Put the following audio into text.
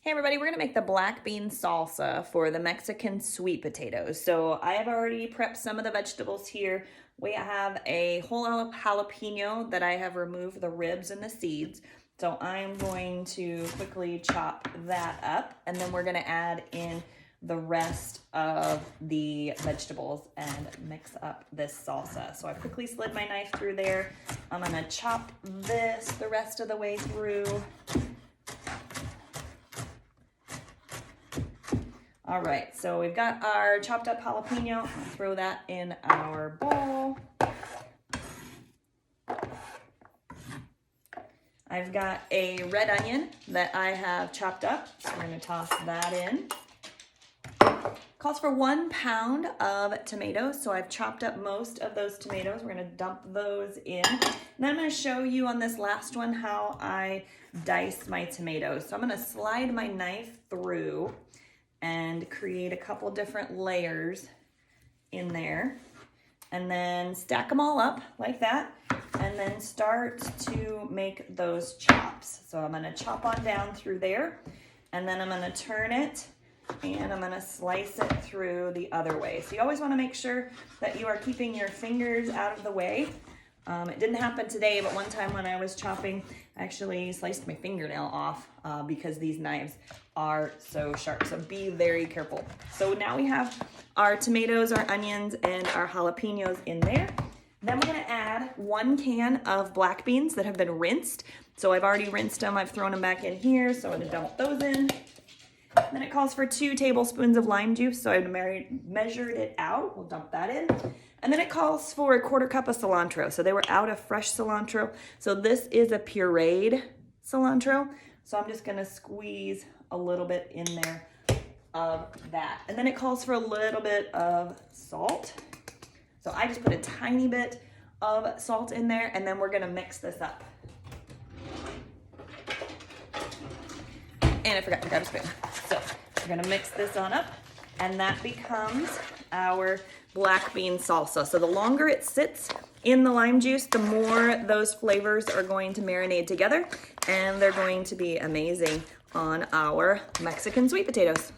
Hey everybody, we're gonna make the black bean salsa for the Mexican sweet potatoes. So I have already prepped some of the vegetables here. We have a whole jalapeno that I have removed the ribs and the seeds. So I'm going to quickly chop that up, and then we're gonna add in the rest of the vegetables and mix up this salsa. So I quickly slid my knife through there. I'm gonna chop this the rest of the way through. All right, so we've got our chopped up jalapeno. I'll throw that in our bowl. I've got a red onion that I have chopped up, so we're gonna toss that in. Calls for 1 pound of tomatoes, so I've chopped up most of those tomatoes. We're gonna dump those in. And then I'm gonna show you on this last one how I dice my tomatoes. So I'm gonna slide my knife through and create a couple different layers in there, and then stack them all up like that, and then start to make those chops. So I'm gonna chop on down through there, and then I'm gonna turn it, and I'm gonna slice it through the other way. So you always wanna make sure that you are keeping your fingers out of the way. It didn't happen today, but one time when I was chopping, I actually sliced my fingernail off because these knives are so sharp. So be very careful. So now we have our tomatoes, our onions, and our jalapenos in there. Then we're gonna add 1 can of black beans that have been rinsed. So I've already rinsed them, I've thrown them back in here, so I'm gonna dump those in. Then it calls for 2 tablespoons of lime juice, so I've measured it out. We'll dump that in. And then it calls for 1/4 cup of cilantro. So they were out of fresh cilantro. So this is a pureed cilantro. So I'm just gonna squeeze a little bit in there of that. And then it calls for a little bit of salt. So I just put a tiny bit of salt in there, and then we're gonna mix this up. And I forgot to grab a spoon. So we're gonna mix this on up, and that becomes our black bean salsa. So the longer it sits in the lime juice, the more those flavors are going to marinate together, and they're going to be amazing on our Mexican sweet potatoes.